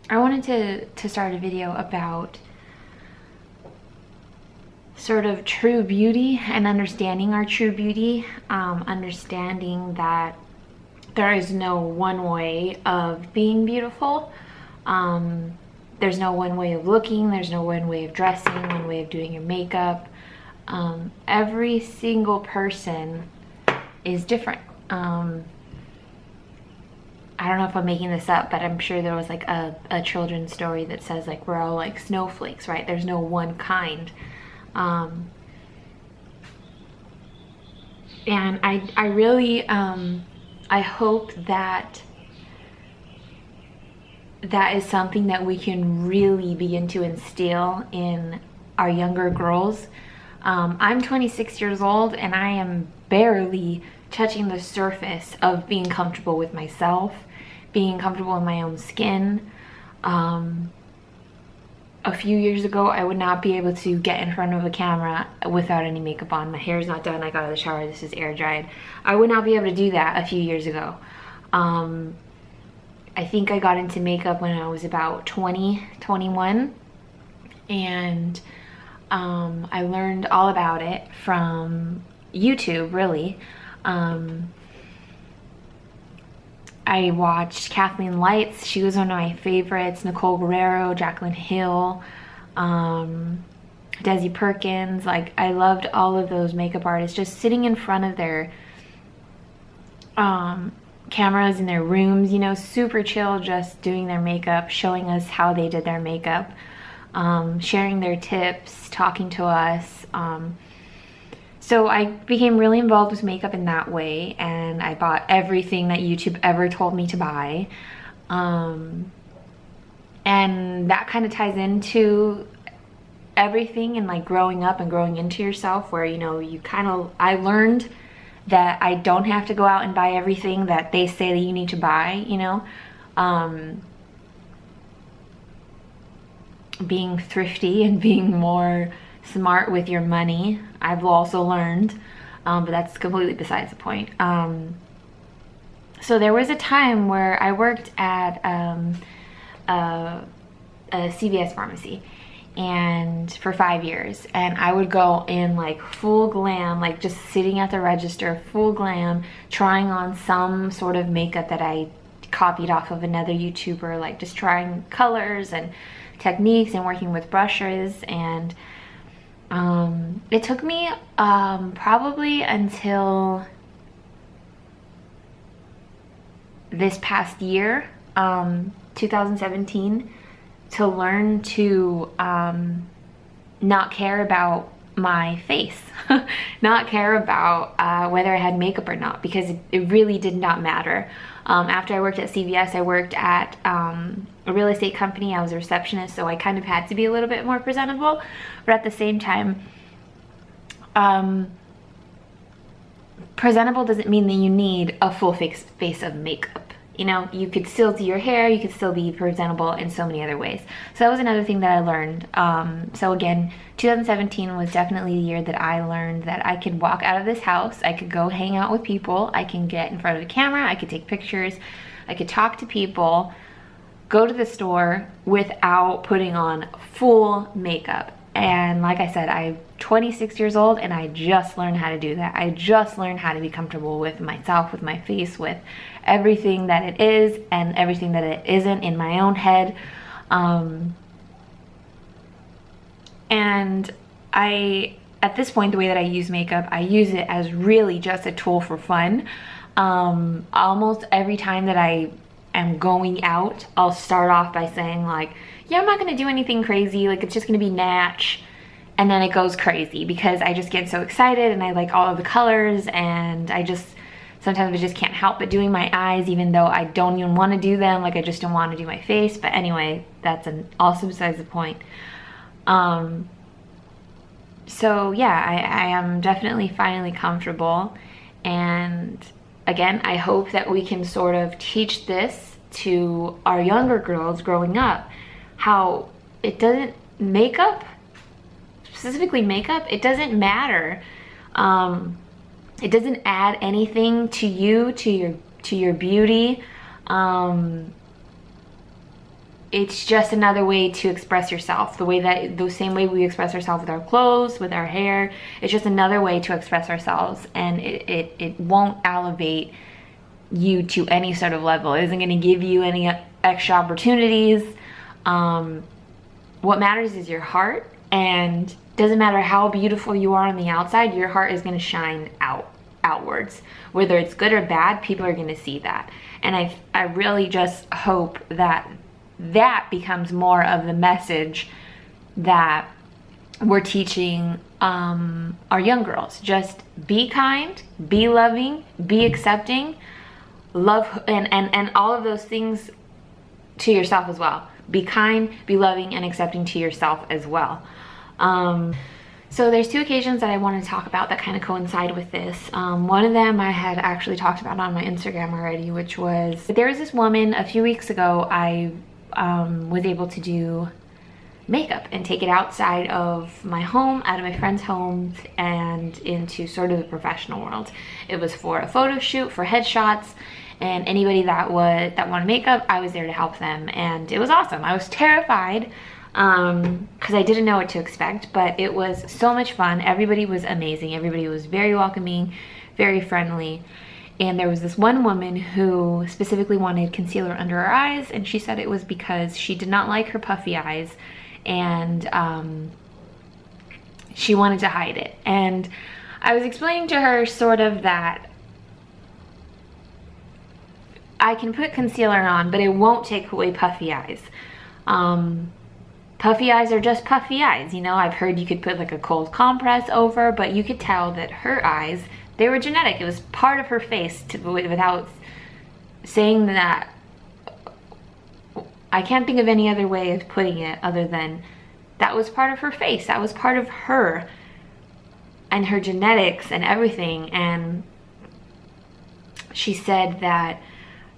I wanted to start a video about sort of true beauty and understanding our true beauty, understanding that there is no one way of being beautiful. There's no one way of looking, there's no one way of dressing, one way of doing your makeup. Every single person is different. I don't know if I'm making this up, but I'm sure there was like a children's story that says like we're all like snowflakes, right? There's no one kind. And I really, I hope that that is something that we can really begin to instill in our younger girls. I'm 26 years old and I am barely touching the surface of being comfortable with myself, being comfortable in my own skin. A few years ago, I would not be able to get in front of a camera without any makeup on. My hair is not done, I got out of the shower, this is air dried. I would not be able to do that a few years ago. I think I got into makeup when I was about 20, 21, and I learned all about it from YouTube, really. I watched Kathleen Lights, she was one of my favorites, Nicole Guerrero, Jaclyn Hill, Desi Perkins. Like, I loved all of those makeup artists just sitting in front of their cameras in their rooms, you know, super chill, just doing their makeup, showing us how they did their makeup, sharing their tips, talking to us. So I became really involved with makeup in that way, and I bought everything that YouTube ever told me to buy. And that kind of ties into everything and like growing up and growing into yourself, where, you know, you kind of, I learned that I don't have to go out and buy everything that they say that you need to buy, you know. Being thrifty and being more smart with your money, I've also learned, but that's completely besides the point. So there was a time where I worked at a CVS pharmacy, and for 5 years, and I would go in like full glam, like just sitting at the register, full glam, trying on some sort of makeup that I copied off of another YouTuber, like just trying colors and techniques and working with brushes. And it took me probably until this past year, 2017, to learn to not care about my face, not care about whether I had makeup or not, because it really did not matter. After I worked at CVS, I worked at a real estate company. I was a receptionist, so I kind of had to be a little bit more presentable, but at the same time, presentable doesn't mean that you need a full face of makeup. You know, you could still do your hair, you could still be presentable in so many other ways. So that was another thing that I learned. So again, 2017 was definitely the year that I learned that I could walk out of this house, I could go hang out with people, I can get in front of the camera, I could take pictures, I could talk to people, go to the store without putting on full makeup. And like I said, I'm 26 years old and I just learned how to do that. I just learned how to be comfortable with myself, with my face, with everything that it is and everything that it isn't in my own head. And at this point, the way that I use makeup, I use it as really just a tool for fun. Almost every time that I am going out, I'll start off by saying like, yeah, I'm not gonna do anything crazy, like it's just gonna be natch, and then it goes crazy because I just get so excited and I like all of the colors, and sometimes I just can't help but doing my eyes even though I don't even want to do them, like I just don't want to do my face. But anyway, that's also besides the point. So yeah, I am definitely finally comfortable, and again, I hope that we can sort of teach this to our younger girls growing up, how it doesn't, makeup, specifically makeup, it doesn't matter. It doesn't add anything to you, to your beauty. it's just another way to express yourself. The same way we express ourselves with our clothes, with our hair. It's just another way to express ourselves, and it won't elevate you to any sort of level. It isn't going to give you any extra opportunities. What matters is your heart, and doesn't matter how beautiful you are on the outside, your heart is going to shine outwards. Whether it's good or bad, people are going to see that. And I really just hope that becomes more of the message that we're teaching our young girls. Just be kind, be loving, be accepting, love, and all of those things to yourself as well. Be kind, be loving, and accepting to yourself as well. So there's two occasions that I want to talk about that kind of coincide with this. One of them I had actually talked about on my Instagram already, which was, there was this woman a few weeks ago. I was able to do makeup and take it outside of my home, out of my friends' homes, and into sort of the professional world. It was for a photo shoot, for headshots, and anybody that wanted makeup, I was there to help them, and it was awesome. I was terrified because I didn't know what to expect, but it was so much fun. Everybody was amazing. Everybody was very welcoming, very friendly. And there was this one woman who specifically wanted concealer under her eyes, and she said it was because she did not like her puffy eyes, and she wanted to hide it. And I was explaining to her sort of that I can put concealer on, but it won't take away puffy eyes. Puffy eyes are just puffy eyes, you know. I've heard you could put like a cold compress over, but you could tell that her eyes, they were genetic. It was part of her face, without saying that. I can't think of any other way of putting it other than that was part of her face. That was part of her and her genetics and everything. And she said that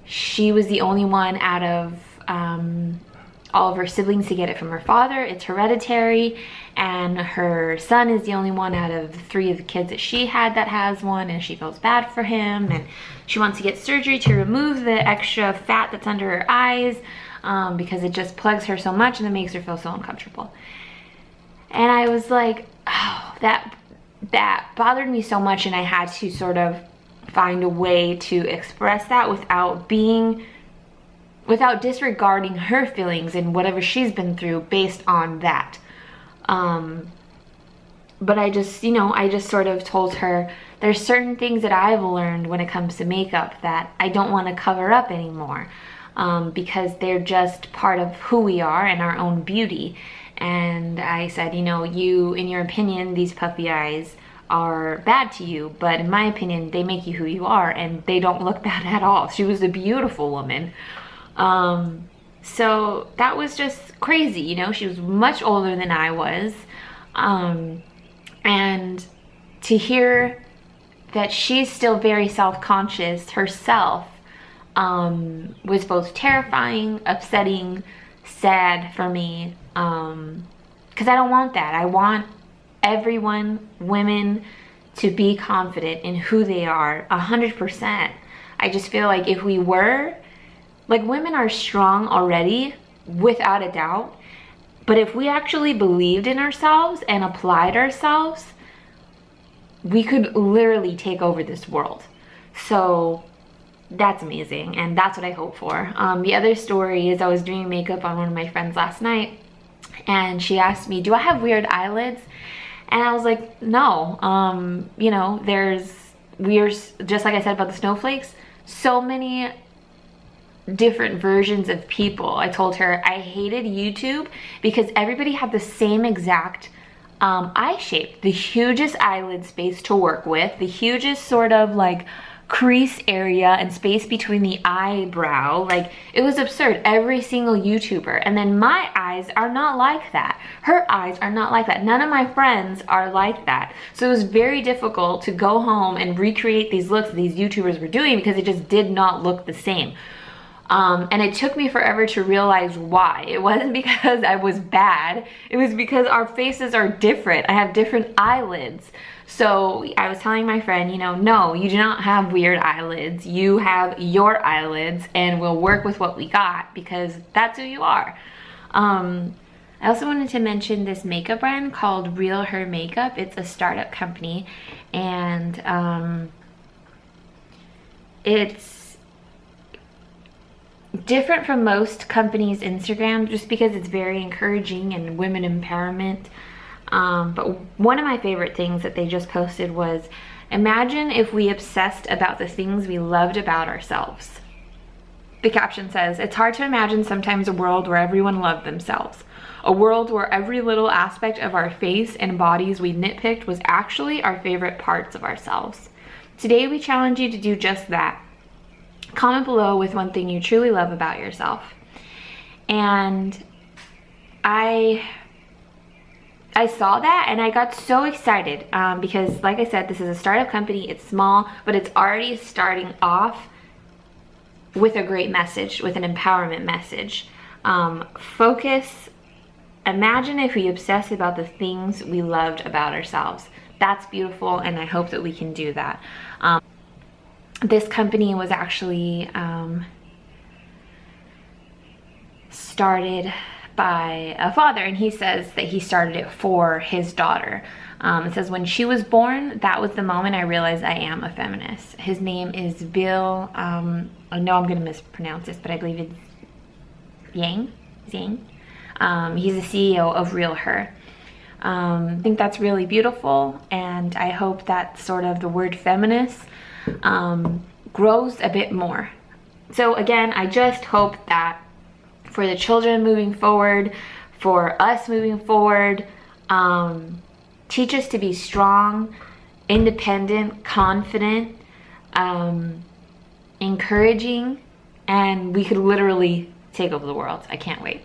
she was the only one out of all of her siblings to get it from her father. It's hereditary, and her son is the only one out of 3 of the kids that she had that has one, and she feels bad for him, and she wants to get surgery to remove the extra fat that's under her eyes because it just plugs her so much and it makes her feel so uncomfortable. And I was like, oh, that bothered me so much, and I had to sort of find a way to express that without disregarding her feelings and whatever she's been through based on that. But I just sort of told her there's certain things that I've learned when it comes to makeup that I don't want to cover up anymore, because they're just part of who we are and our own beauty. And I said, you know, in your opinion, these puffy eyes are bad to you, but in my opinion, they make you who you are, and they don't look bad at all. She was a beautiful woman. So that was just crazy, you know. She was much older than I was, and to hear that she's still very self-conscious herself was both terrifying, upsetting, sad for me, because I don't want that. I want everyone, women, to be confident in who they are 100%. I just feel like if we were, like, women are strong already, without a doubt, but if we actually believed in ourselves and applied ourselves, we could literally take over this world. So that's amazing, and that's what I hope for. The other story is I was doing makeup on one of my friends last night, and she asked me, do I have weird eyelids? And I was like, no. You know, just like I said about the snowflakes, so many different versions of people. I told her I hated YouTube because everybody had the same exact eye shape, the hugest eyelid space to work with, the hugest sort of like crease area and space between the eyebrow. Like, it was absurd. Every single YouTuber. And then my eyes are not like that. Her eyes are not like that. None of my friends are like that. So it was very difficult to go home and recreate these looks that these YouTubers were doing because it just did not look the same. And it took me forever to realize why. It wasn't because I was bad. It was because our faces are different. I have different eyelids. So I was telling my friend, you know, no, you do not have weird eyelids. You have your eyelids, and we'll work with what we got because that's who you are. I also wanted to mention this makeup brand called Real Her Makeup. It's a startup company, and it's different from most companies' Instagram just because it's very encouraging and women empowerment. But one of my favorite things that they just posted was, imagine if we obsessed about the things we loved about ourselves. The caption says, it's hard to imagine sometimes a world where everyone loved themselves. A world where every little aspect of our face and bodies we nitpicked was actually our favorite parts of ourselves. Today we challenge you to do just that. Comment below with one thing you truly love about yourself. And I saw that and I got so excited because, like I said, this is a startup company. It's small, but it's already starting off with a great message, with an empowerment message. Focus. Imagine if we obsess about the things we loved about ourselves. That's beautiful, and I hope that we can do that. This company was actually started by a father, and he says that he started it for his daughter. It says, when she was born, that was the moment I realized I am a feminist. His name is Bill, I know I'm going to mispronounce this, but I believe it's Zhang. He's the CEO of Real Her. I think that's really beautiful, and I hope that sort of the word feminist grows a bit more. So again, I just hope that for the children moving forward, for us moving forward, teach us to be strong, independent, confident, encouraging, and we could literally take over the world. I can't wait.